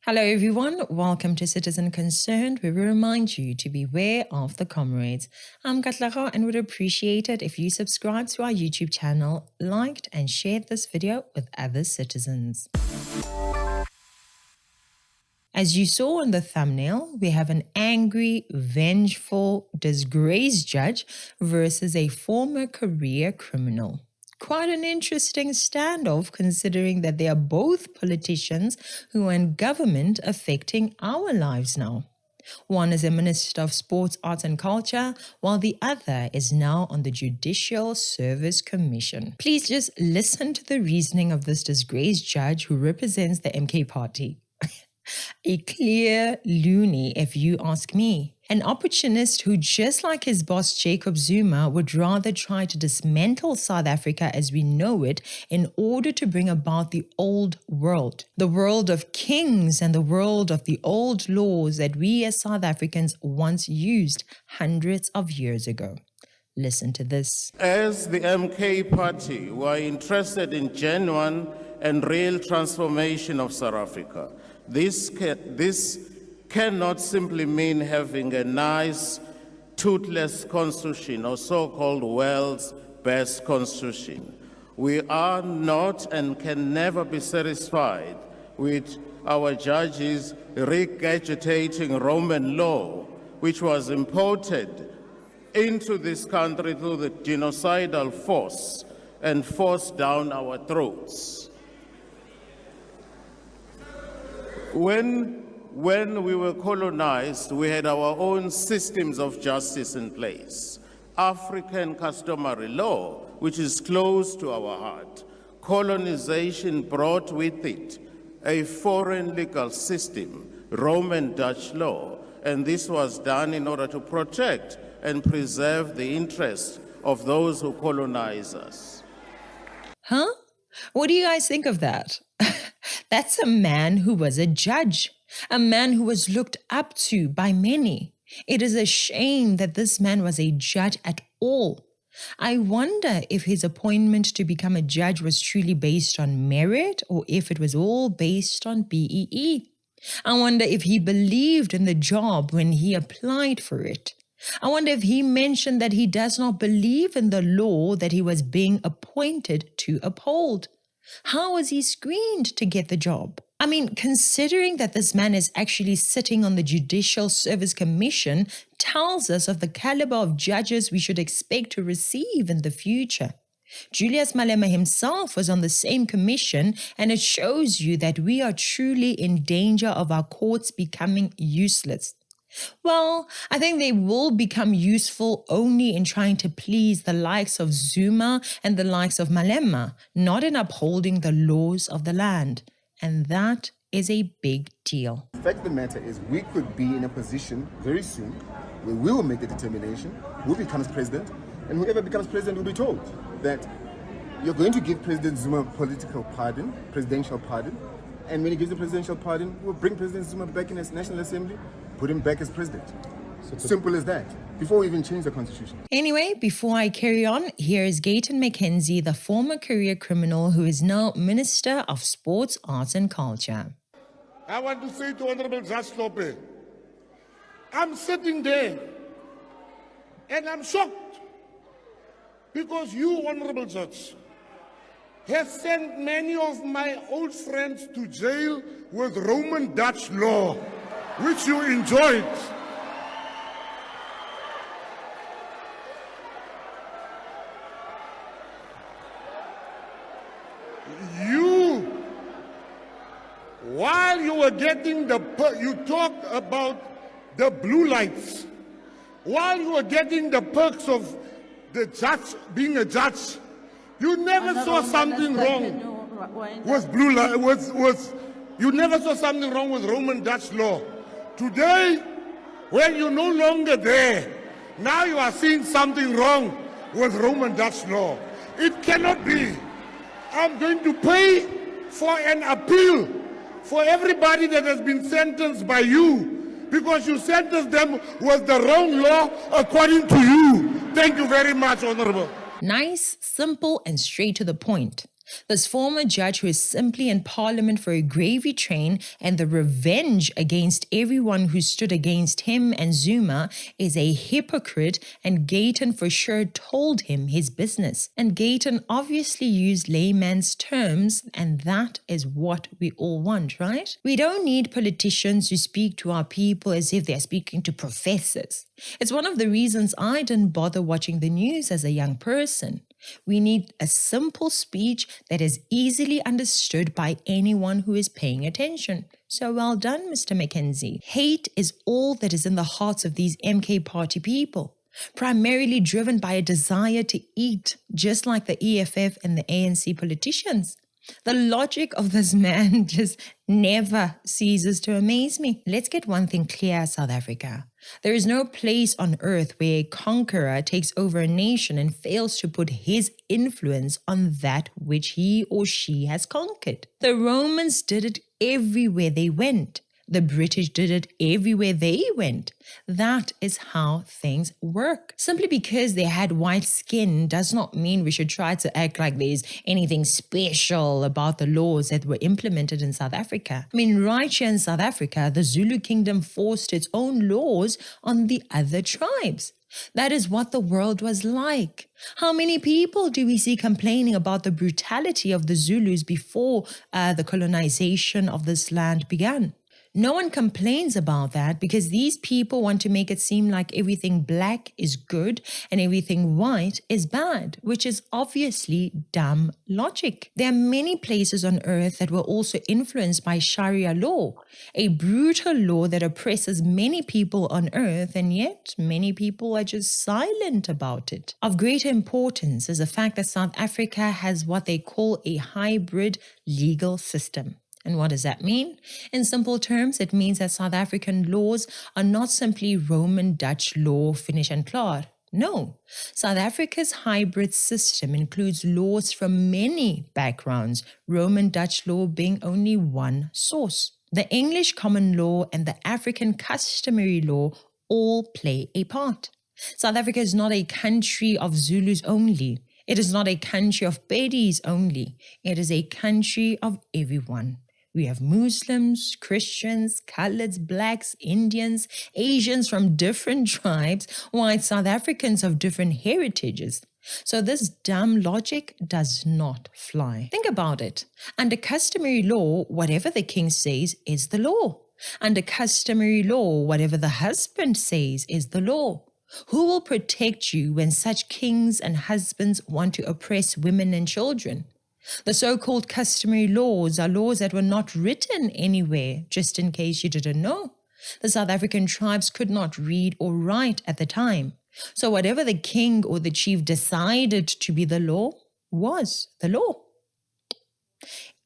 Hello everyone, welcome to Citizen Concerned, where we remind you to beware of the comrades. I'm Katlego and would appreciate it if you subscribe to our YouTube channel, liked and shared this video with other citizens. As you saw in the thumbnail, we have an angry, vengeful, disgraced judge versus a former career criminal. Quite an interesting standoff considering that they are both politicians who are in government affecting our lives now. One is a Minister of Sports, Arts and Culture, while the other is now on the Judicial Service Commission. Please just listen to the reasoning of this disgraced judge who represents the MK party. A clear loony, if you ask me. An opportunist who, just like his boss Jacob Zuma, would rather try to dismantle South Africa as we know it in order to bring about the old world. The world of kings and the world of the old laws that we as South Africans once used hundreds of years ago. Listen to this. As the MK party, we are interested in genuine and real transformation of South Africa. This cannot simply mean having a nice, toothless constitution or so-called world's best constitution. We are not and can never be satisfied with our judges regurgitating Roman law, which was imported into this country through the genocidal force and forced down our throats. When we were colonized, we had our own systems of justice in place. African customary law, which is close to our heart. Colonization brought with it a foreign legal system, Roman Dutch law, and this was done in order to protect and preserve the interests of those who colonize us. Huh? What do you guys think of that? That's a man who was a judge, a man who was looked up to by many. It is a shame that this man was a judge at all. I wonder if his appointment to become a judge was truly based on merit or if it was all based on BEE. I wonder if he believed in the job when he applied for it. I wonder if he mentioned that he does not believe in the law that he was being appointed to uphold. How was he screened to get the job? I mean, considering that this man is actually sitting on the Judicial Service Commission tells us of the caliber of judges we should expect to receive in the future. Julius Malema himself was on the same commission, and it shows you that we are truly in danger of our courts becoming useless. Well, I think they will become useful only in trying to please the likes of Zuma and the likes of Malema, not in upholding the laws of the land. And that is a big deal. The fact of the matter is we could be in a position very soon where we will make the determination who becomes president, and whoever becomes president will be told that you're going to give President Zuma presidential pardon, and when he gives the presidential pardon, we'll bring President Zuma back in his National Assembly, put him back as president. Simple as that, before we even change the constitution. Anyway, before I carry on, here is Gayton McKenzie, the former career criminal who is now Minister of Sports, Arts and Culture. I want to say to Honorable Judge Hlope, I'm sitting there and I'm shocked because you, Honorable Judge, have sent many of my old friends to jail with Roman Dutch law, which you enjoyed. While you were getting you talked about the blue lights. While you were getting the perks of the judge being a judge, you never saw something wrong with blue light. You never saw something wrong with Roman Dutch law. Today, when you're no longer there, now you are seeing something wrong with Roman Dutch law. It cannot be. I'm going to pay for an appeal for everybody that has been sentenced by you, because you sentenced them with the wrong law according to you. Thank you very much, Honorable. Nice, simple, and straight to the point. This former judge, who is simply in parliament for a gravy train and the revenge against everyone who stood against him and Zuma, is a hypocrite, and Gayton for sure told him his business. And Gayton obviously used layman's terms, and that is what we all want, right? We don't need politicians who speak to our people as if they're speaking to professors. It's one of the reasons I didn't bother watching the news as a young person. We need a simple speech that is easily understood by anyone who is paying attention. So well done, Mr. McKenzie. Hate is all that is in the hearts of these MK Party people, primarily driven by a desire to eat, just like the EFF and the ANC politicians. The logic of this man just never ceases to amaze me. Let's get one thing clear, South Africa. There is no place on earth where a conqueror takes over a nation and fails to put his influence on that which he or she has conquered. The Romans did it everywhere they went. The British did it everywhere they went. That is how things work. Simply because they had white skin does not mean we should try to act like there's anything special about the laws that were implemented in South Africa. I mean, right here in South Africa, the Zulu kingdom forced its own laws on the other tribes. That is what the world was like. How many people do we see complaining about the brutality of the Zulus before the colonization of this land began? No one complains about that because these people want to make it seem like everything black is good and everything white is bad, which is obviously dumb logic. There are many places on earth that were also influenced by Sharia law, a brutal law that oppresses many people on earth, and yet many people are just silent about it. Of greater importance is the fact that South Africa has what they call a hybrid legal system. And what does that mean? In simple terms, it means that South African laws are not simply Roman Dutch law, finish and klaar. No, South Africa's hybrid system includes laws from many backgrounds, Roman Dutch law being only one source. The English common law and the African customary law all play a part. South Africa is not a country of Zulus only. It is not a country of Pedis only. It is a country of everyone. We have Muslims, Christians, coloreds, blacks, Indians, Asians from different tribes, white South Africans of different heritages. So this dumb logic does not fly. Think about it. Under customary law, whatever the king says is the law. Under customary law, whatever the husband says is the law. Who will protect you when such kings and husbands want to oppress women and children? The so-called customary laws are laws that were not written anywhere, just in case you didn't know. The South African tribes could not read or write at the time. So whatever the king or the chief decided to be the law was the law.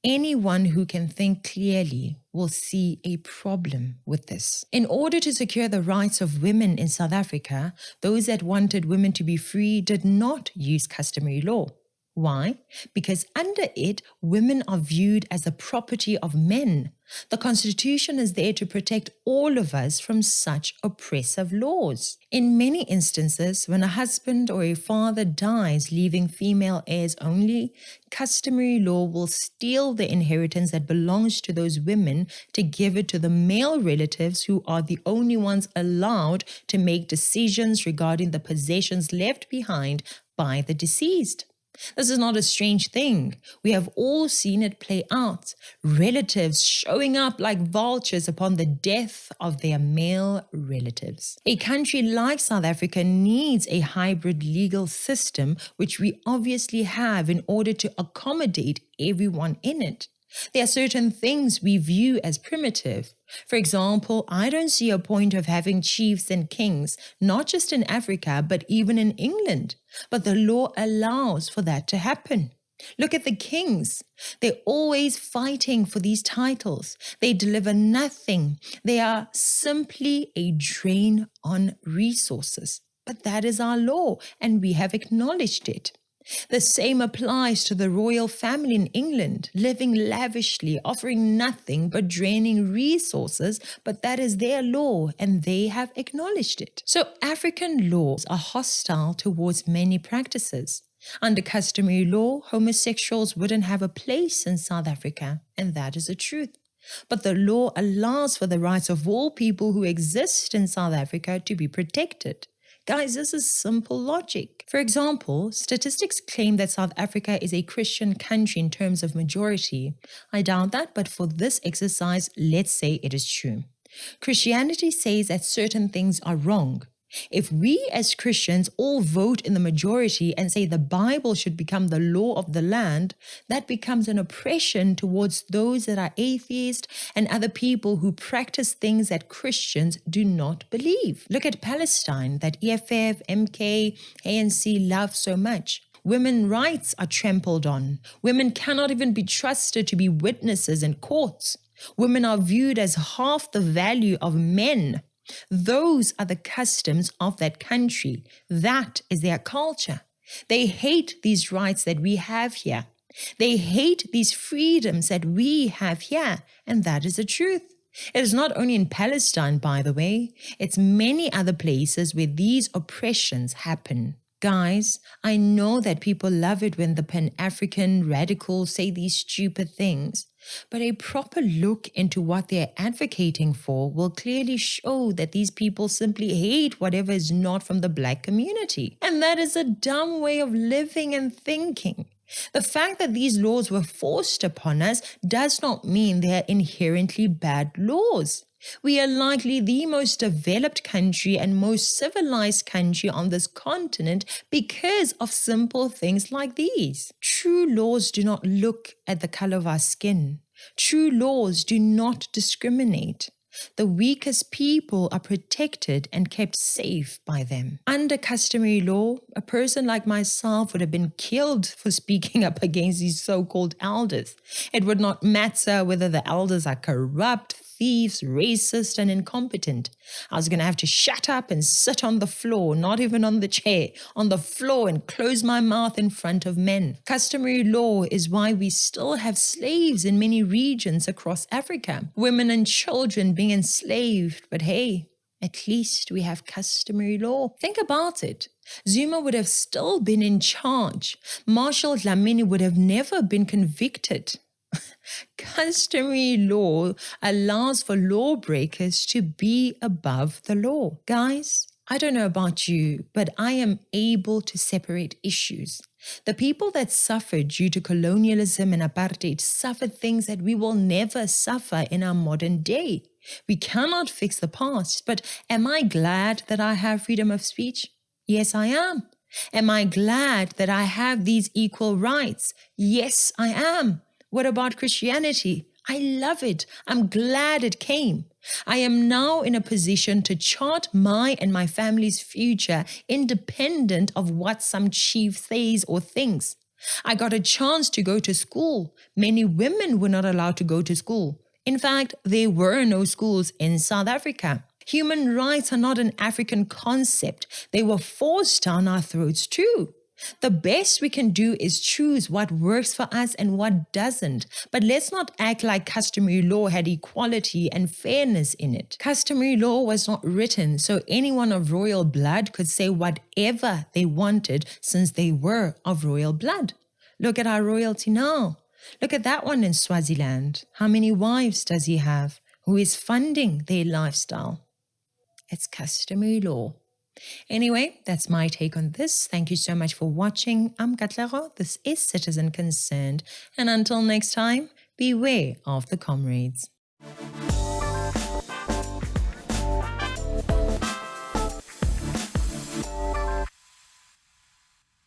Anyone who can think clearly will see a problem with this. In order to secure the rights of women in South Africa, those that wanted women to be free did not use customary law. Why? Because under it, women are viewed as the property of men. The Constitution is there to protect all of us from such oppressive laws. In many instances, when a husband or a father dies, leaving female heirs only, customary law will steal the inheritance that belongs to those women to give it to the male relatives who are the only ones allowed to make decisions regarding the possessions left behind by the deceased. This is not a strange thing. We have all seen it play out. Relatives showing up like vultures upon the death of their male relatives. A country like South Africa needs a hybrid legal system, which we obviously have in order to accommodate everyone in it. There are certain things we view as primitive. For example, I don't see a point of having chiefs and kings, not just in Africa, but even in England. But the law allows for that to happen. Look at the kings. They're always fighting for these titles. They deliver nothing. They are simply a drain on resources. But that is our law, and we have acknowledged it. The same applies to the royal family in England, living lavishly, offering nothing but draining resources, but that is their law and they have acknowledged it. So African laws are hostile towards many practices. Under customary law, homosexuals wouldn't have a place in South Africa, and that is the truth. But the law allows for the rights of all people who exist in South Africa to be protected. Guys, this is simple logic. For example, statistics claim that South Africa is a Christian country in terms of majority. I doubt that, but for this exercise, let's say it is true. Christianity says that certain things are wrong. If we as Christians all vote in the majority and say the Bible should become the law of the land, that becomes an oppression towards those that are atheist and other people who practice things that Christians do not believe. Look at Palestine, that EFF, MK, ANC love so much. Women's rights are trampled on. Women cannot even be trusted to be witnesses in courts. Women are viewed as half the value of men. Those are the customs of that country. That is their culture. They hate these rights that we have here. They hate these freedoms that we have here, and that is the truth. It is not only in Palestine, by the way. It's many other places where these oppressions happen. Guys, I know that people love it when the Pan-African radicals say these stupid things, but a proper look into what they're advocating for will clearly show that these people simply hate whatever is not from the black community. And that is a dumb way of living and thinking. The fact that these laws were forced upon us does not mean they are inherently bad laws. We are likely the most developed country and most civilized country on this continent because of simple things like these. True laws do not look at the color of our skin. True laws do not discriminate. The weakest people are protected and kept safe by them. Under customary law, a person like myself would have been killed for speaking up against these so-called elders. It would not matter whether the elders are corrupt, thieves, racist, and incompetent. I was going to have to shut up and sit on the floor, not even on the chair, on the floor, and close my mouth in front of men. Customary law is why we still have slaves in many regions across Africa. Women and children being enslaved, but hey, at least we have customary law. Think about it. Zuma would have still been in charge. Marshal Dlamini would have never been convicted. Customary law allows for lawbreakers to be above the law. Guys, I don't know about you, but I am able to separate issues. The people that suffered due to colonialism and apartheid suffered things that we will never suffer in our modern day. We cannot fix the past, but am I glad that I have freedom of speech? Yes, I am. Am I glad that I have these equal rights? Yes, I am. What about Christianity? I love it. I'm glad it came. I am now in a position to chart my and my family's future independent of what some chief says or thinks. I got a chance to go to school. Many women were not allowed to go to school. In fact, there were no schools in South Africa. Human rights are not an African concept. They were forced down our throats too. The best we can do is choose what works for us and what doesn't. But let's not act like customary law had equality and fairness in it. Customary law was not written so anyone of royal blood could say whatever they wanted since they were of royal blood. Look at our royalty now. Look at that one in Swaziland. How many wives does he have? Who is funding their lifestyle? It's customary law. Anyway, that's my take on this. Thank you so much for watching. I'm Katlego. This is Citizen Concerned. And until next time, beware of the comrades.